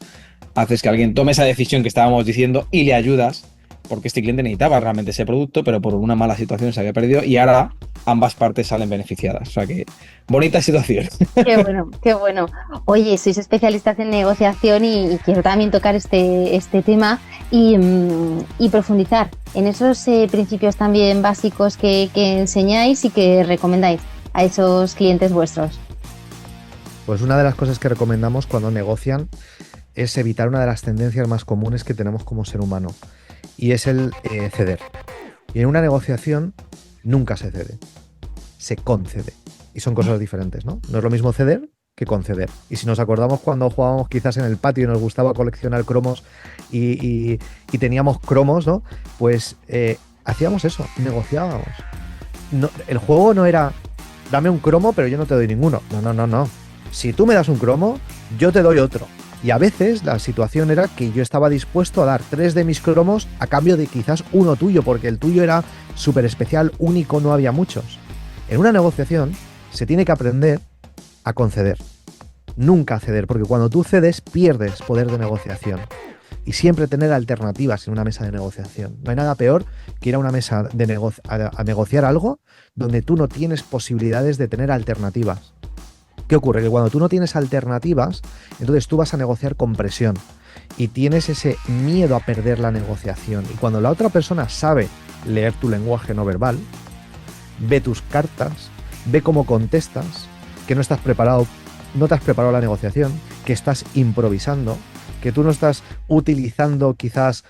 haces que alguien tome esa decisión que estábamos diciendo y le ayudas, porque este cliente necesitaba realmente ese producto, pero por una mala situación se había perdido, y ahora ambas partes salen beneficiadas. O sea que, bonita situación. Qué bueno, qué bueno. Oye, sois especialistas en negociación y quiero también tocar este tema y profundizar en esos principios también básicos que enseñáis y que recomendáis a esos clientes vuestros. Pues una de las cosas que recomendamos cuando negocian es evitar una de las tendencias más comunes que tenemos como ser humano, y es el ceder. Y en una negociación nunca se cede, se concede. Y son cosas diferentes, ¿no? No es lo mismo ceder que conceder. Y si nos acordamos cuando jugábamos quizás en el patio y nos gustaba coleccionar cromos y teníamos cromos, ¿no? Pues hacíamos eso, negociábamos. No, el juego no era, dame un cromo pero yo no te doy ninguno. No. Si tú me das un cromo, yo te doy otro. Y a veces la situación era que yo estaba dispuesto a dar 3 de mis cromos a cambio de quizás uno tuyo, porque el tuyo era súper especial, único, no había muchos. En una negociación se tiene que aprender a conceder, nunca a ceder, porque cuando tú cedes pierdes poder de negociación. Y siempre tener alternativas en una mesa de negociación. No hay nada peor que ir a una mesa de a negociar algo donde tú no tienes posibilidades de tener alternativas. ¿Qué ocurre? Que cuando tú no tienes alternativas, entonces tú vas a negociar con presión y tienes ese miedo a perder la negociación. Y cuando la otra persona sabe leer tu lenguaje no verbal, ve tus cartas, ve cómo contestas, que no estás preparado, no te has preparado la negociación, que estás improvisando, que tú no estás utilizando quizás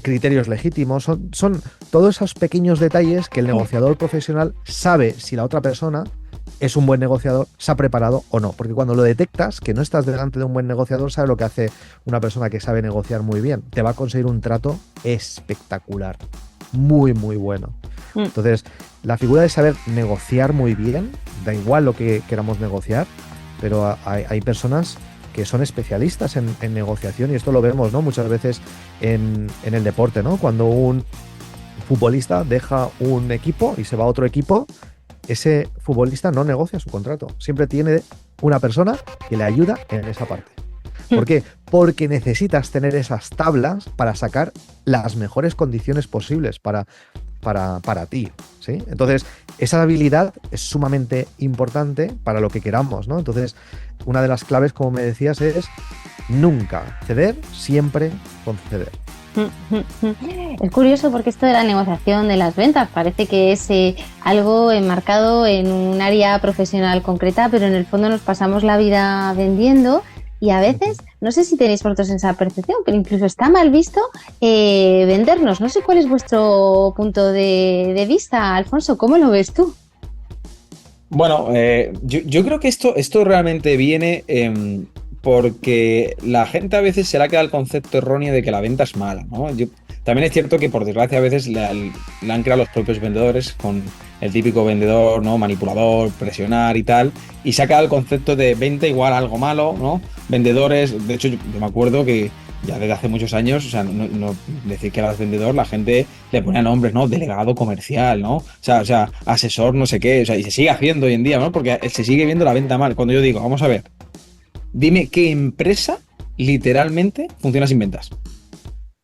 criterios legítimos. Son todos esos pequeños detalles que el negociador profesional sabe si la otra persona es un buen negociador, se ha preparado o no. Porque cuando lo detectas, que no estás delante de un buen negociador, sabe lo que hace una persona que sabe negociar muy bien. Te va a conseguir un trato espectacular, muy, muy bueno. Entonces, la figura de saber negociar muy bien, da igual lo que queramos negociar, pero hay personas que son especialistas en negociación, y esto lo vemos, ¿no?, muchas veces en el deporte, ¿no? Cuando un futbolista deja un equipo y se va a otro equipo, ese futbolista no negocia su contrato. Siempre tiene una persona que le ayuda en esa parte. ¿Por qué? Porque necesitas tener esas tablas para sacar las mejores condiciones posibles para ti, ¿sí? Entonces, esa habilidad es sumamente importante para lo que queramos, ¿no? Entonces, una de las claves, como me decías, es nunca ceder, siempre conceder. Es curioso porque esto de la negociación de las ventas parece que es algo enmarcado en un área profesional concreta, pero en el fondo nos pasamos la vida vendiendo. Y a veces, no sé si tenéis vosotros esa percepción, pero incluso está mal visto vendernos. No sé cuál es vuestro punto de vista, Alfonso. ¿Cómo lo ves tú? Bueno, yo creo que esto realmente viene porque la gente a veces se le ha quedado el concepto erróneo de que la venta es mala, ¿no? También es cierto que, por desgracia, a veces la han creado los propios vendedores con el típico vendedor, ¿no?, manipulador, presionar y tal, y se ha quedado el concepto de venta igual a algo malo, ¿no? Vendedores, de hecho, yo me acuerdo que ya desde hace muchos años, o sea, no decir que eras vendedor, la gente le ponía nombres, ¿no? Delegado comercial, ¿no? O sea, asesor no sé qué, o sea, y se sigue haciendo hoy en día, ¿no? Porque se sigue viendo la venta mal. Cuando yo digo, vamos a ver, dime qué empresa literalmente funciona sin ventas.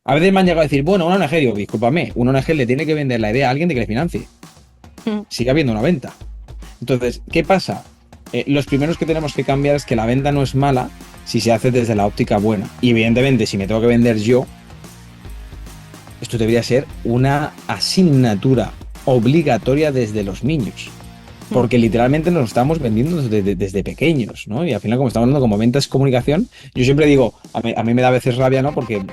A veces me han llegado a decir, bueno, una ONG, digo, discúlpame, una ONG le tiene que vender la idea a alguien de que le financie. Sigue habiendo una venta. Entonces, ¿qué pasa? Los primeros que tenemos que cambiar es que la venta no es mala si se hace desde la óptica buena. Y evidentemente, si me tengo que vender yo, esto debería ser una asignatura obligatoria desde los niños. Porque literalmente nos estamos vendiendo desde pequeños, ¿no? Y al final, como estamos hablando como ventas comunicación, yo siempre digo, a mí me da a veces rabia, ¿no? Porque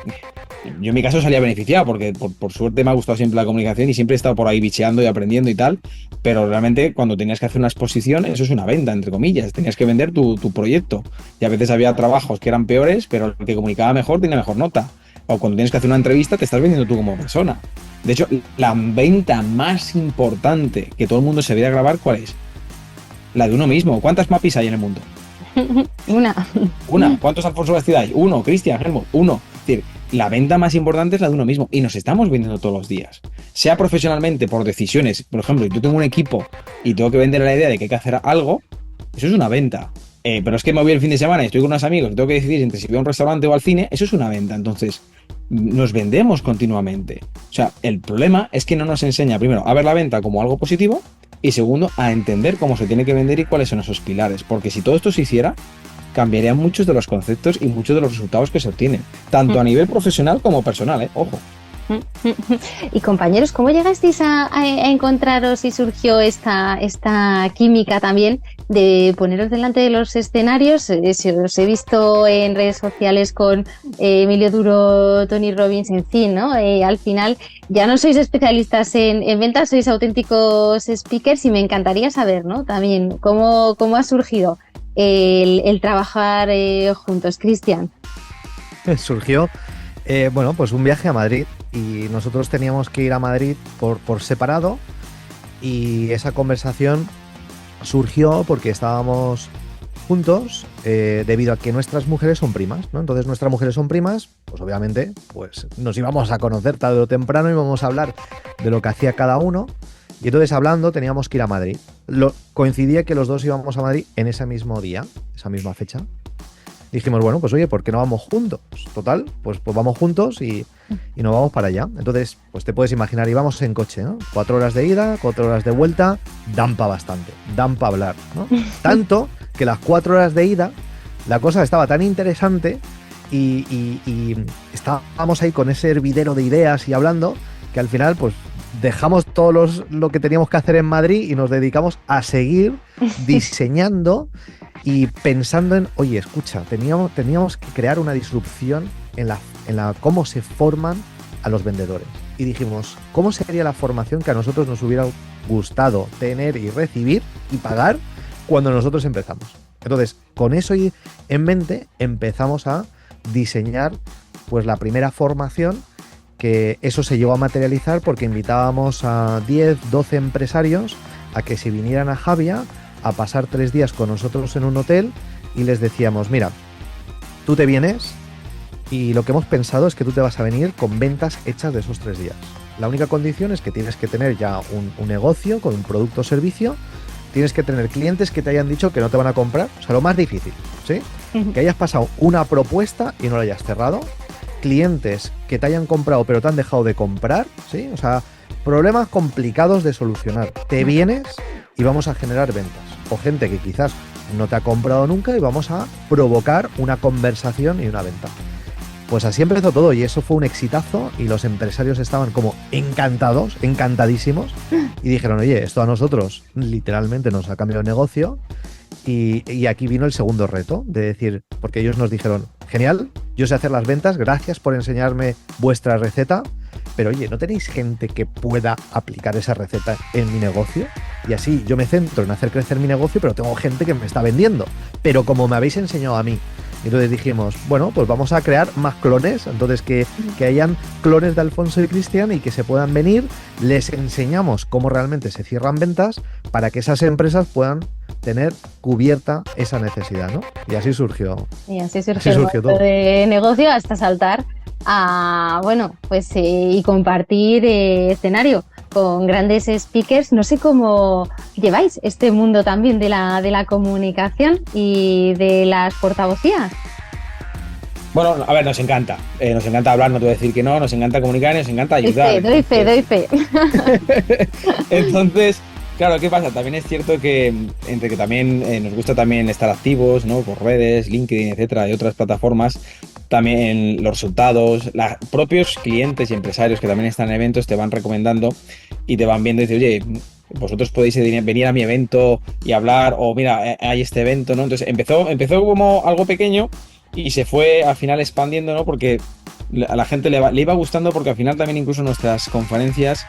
yo en mi caso salía beneficiado, porque por suerte me ha gustado siempre la comunicación y siempre he estado por ahí bicheando y aprendiendo y tal, pero realmente cuando tenías que hacer una exposición, eso es una venta, entre comillas, tenías que vender tu proyecto. Y a veces había trabajos que eran peores, pero el que comunicaba mejor tenía mejor nota. O cuando tienes que hacer una entrevista, te estás vendiendo tú como persona. De hecho, la venta más importante que todo el mundo se debería grabar, ¿cuál es? La de uno mismo. ¿Cuántas mapis hay en el mundo? Una. ¿Cuántos Alfonso Bastida hay? Uno. Cristian, Helmut, uno. Es decir, la venta más importante es la de uno mismo y nos estamos vendiendo todos los días. Sea profesionalmente, por decisiones. Por ejemplo, yo tengo un equipo y tengo que vender la idea de que hay que hacer algo, eso es una venta. Pero es que me voy el fin de semana y estoy con unos amigos y tengo que decidir entre si voy a un restaurante o al cine, eso es una venta. Entonces, nos vendemos continuamente. O sea, el problema es que no nos enseña, primero, a ver la venta como algo positivo y segundo, a entender cómo se tiene que vender y cuáles son esos pilares. Porque si todo esto se hiciera, cambiarían muchos de los conceptos y muchos de los resultados que se obtienen, tanto a nivel profesional como personal, ojo. Y compañeros, ¿cómo llegasteis a encontraros y surgió esta química también de poneros delante de los escenarios? Os he visto en redes sociales con Emilio Duro, Tony Robbins, en fin, ¿no? Al final ya no sois especialistas en ventas, sois auténticos speakers y me encantaría saber, ¿no? También cómo ha surgido el trabajar juntos. Cristian. Surgió, bueno, pues un viaje a Madrid y nosotros teníamos que ir a Madrid por separado y esa conversación surgió porque estábamos juntos debido a que nuestras mujeres son primas, ¿no? Entonces nuestras mujeres son primas, pues obviamente pues nos íbamos a conocer tarde o temprano y íbamos a hablar de lo que hacía cada uno y entonces hablando teníamos que ir a Madrid. Coincidía que los dos íbamos a Madrid en ese mismo día, esa misma fecha. Dijimos, bueno, pues oye, ¿por qué no vamos juntos? Total, pues vamos juntos y nos vamos para allá. Entonces, pues te puedes imaginar, íbamos en coche, ¿no? 4 horas de ida, 4 horas de vuelta, dan pa' bastante, dan pa' hablar, ¿no? Tanto que las 4 horas de ida, la cosa estaba tan interesante y estábamos ahí con ese hervidero de ideas y hablando, que al final, pues dejamos todo lo que teníamos que hacer en Madrid y nos dedicamos a seguir diseñando y pensando en, oye, escucha, teníamos que crear una disrupción en la cómo se forman a los vendedores. Y dijimos, ¿cómo sería la formación que a nosotros nos hubiera gustado tener y recibir y pagar cuando nosotros empezamos? Entonces, con eso en mente, empezamos a diseñar pues la primera formación, que eso se llegó a materializar porque invitábamos a 10, 12 empresarios a que se vinieran a Javia a pasar 3 días con nosotros en un hotel y les decíamos, mira, tú te vienes y lo que hemos pensado es que tú te vas a venir con ventas hechas de esos 3 días. La única condición es que tienes que tener ya un negocio con un producto o servicio, tienes que tener clientes que te hayan dicho que no te van a comprar, o sea, lo más difícil, ¿sí? Que hayas pasado una propuesta y no la hayas cerrado, clientes que te hayan comprado pero te han dejado de comprar, ¿sí? O sea, problemas complicados de solucionar. Te vienes y vamos a generar ventas. O gente que quizás no te ha comprado nunca y vamos a provocar una conversación y una venta. Pues así empezó todo y eso fue un exitazo y los empresarios estaban como encantados, encantadísimos y dijeron, oye, esto a nosotros literalmente nos ha cambiado el negocio y aquí vino el segundo reto de decir, porque ellos nos dijeron, genial, yo sé hacer las ventas, gracias por enseñarme vuestra receta, pero oye, ¿no tenéis gente que pueda aplicar esa receta en mi negocio? Y así yo me centro en hacer crecer mi negocio, pero tengo gente que me está vendiendo, pero como me habéis enseñado a mí. Entonces dijimos, bueno, pues vamos a crear más clones, entonces que hayan clones de Alfonso y Cristian y que se puedan venir, les enseñamos cómo realmente se cierran ventas para que esas empresas puedan tener cubierta esa necesidad, ¿no? Y así surgió. Y así surgió todo de negocio hasta saltar a, bueno, pues y compartir escenario con grandes speakers. No sé cómo lleváis este mundo también de la comunicación y de las portavocías. Bueno, a ver, nos encanta hablar, no te voy a decir que no, nos encanta comunicar y nos encanta ayudar. Doy fe. Entonces, claro, ¿qué pasa? También es cierto que entre que también nos gusta también estar activos, ¿no? Por redes, LinkedIn, etcétera, y otras plataformas, también los resultados, los propios clientes y empresarios que también están en eventos te van recomendando y te van viendo y dicen, oye, vosotros podéis venir a mi evento y hablar, o mira, hay este evento, ¿no? Entonces empezó como algo pequeño y se fue al final expandiendo, ¿no? Porque a la gente le iba gustando, porque al final también incluso nuestras conferencias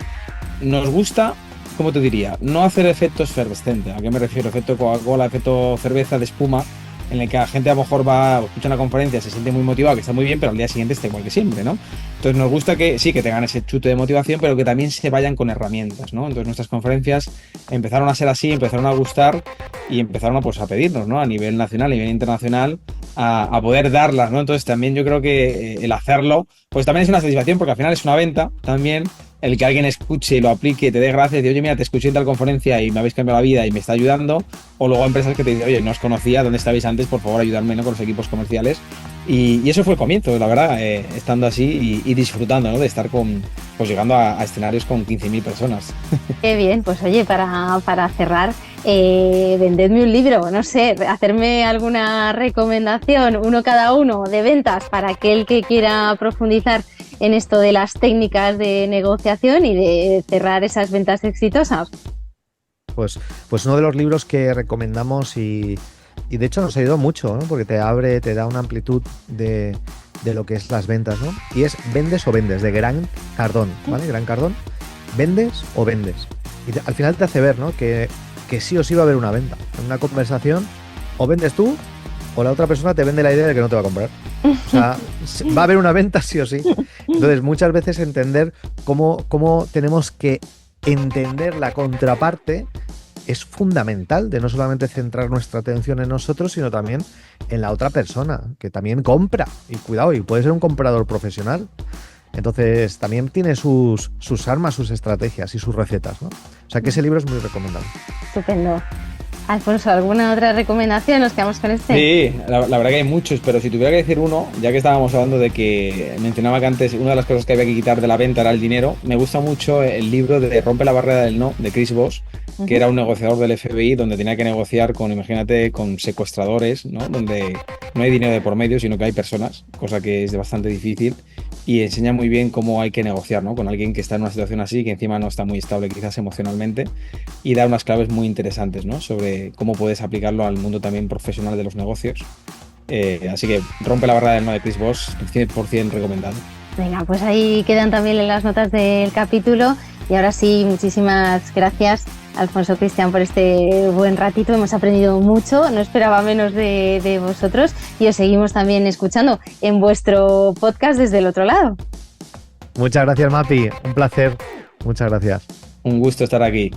nos gusta, ¿cómo te diría? No hacer efectos efervescentes. ¿A qué me refiero? Efecto Coca-Cola, efecto cerveza de espuma, en el que la gente a lo mejor va, escucha una conferencia, se siente muy motivado, que está muy bien, pero al día siguiente está igual que siempre, ¿no? Entonces nos gusta que sí, que tengan ese chute de motivación, pero que también se vayan con herramientas, ¿no? Entonces nuestras conferencias empezaron a ser así, empezaron a gustar y empezaron a pedirnos, ¿no? A nivel nacional, a nivel internacional, a poder darlas, ¿no? Entonces también yo creo que el hacerlo, pues también es una satisfacción, porque al final es una venta también. El que alguien escuche y lo aplique, te dé gracias y dice, oye, mira, te escuché en tal conferencia y me habéis cambiado la vida y me está ayudando. O luego empresas que te dicen, oye, no os conocía, ¿dónde estabais antes? Por favor, ayudarme, ¿no? Con los equipos comerciales. Y eso fue el comienzo, la verdad, estando así y disfrutando, ¿no? De estar pues llegando a escenarios con 15.000 personas. Qué bien, pues oye, para cerrar, vendedme un libro, no sé, hacerme alguna recomendación, uno cada uno, de ventas para aquel que quiera profundizar en esto de las técnicas de negociación y de cerrar esas ventas exitosas. Pues uno de los libros que recomendamos y de hecho nos ayudó mucho, ¿no? Porque te da una amplitud de lo que es las ventas, ¿no? Y es Vendes o Vendes, de Grant Cardone, ¿vale? Grant Cardone, ¿vendes o vendes? Y al final te hace ver, ¿no? Que sí o sí va a haber una venta. En una conversación, o vendes tú o la otra persona te vende la idea de que no te va a comprar. O sea, va a haber una venta sí o sí. Entonces, muchas veces entender cómo tenemos que entender la contraparte es fundamental, de no solamente centrar nuestra atención en nosotros, sino también en la otra persona, que también compra. Y cuidado, y puede ser un comprador profesional. Entonces, también tiene sus armas, sus estrategias y sus recetas, ¿no? O sea, que ese libro es muy recomendable. Estupendo. Alfonso, ¿alguna otra recomendación? Nos quedamos con este. Sí, la verdad que hay muchos, pero si tuviera que decir uno, ya que estábamos hablando de que mencionaba que antes una de las cosas que había que quitar de la venta era el dinero, me gusta mucho el libro de Rompe la barrera del no, de Chris Voss, que era un negociador del FBI donde tenía que negociar imagínate, con secuestradores, ¿no? Donde no hay dinero de por medio, sino que hay personas, cosa que es bastante difícil. y enseña muy bien cómo hay que negociar, ¿no? Con alguien que está en una situación así, que encima no está muy estable quizás emocionalmente, y da unas claves muy interesantes, ¿no? Sobre cómo puedes aplicarlo al mundo también profesional de los negocios. Así que Rompe la barrera del no de Chris Voss, 100% recomendado. Venga, pues ahí quedan también en las notas del capítulo. Y ahora sí, muchísimas gracias, Alfonso, Cristian, por este buen ratito. Hemos aprendido mucho, no esperaba menos de vosotros y os seguimos también escuchando en vuestro podcast desde el otro lado. Muchas gracias, Mapi. Un placer. Muchas gracias. Un gusto estar aquí.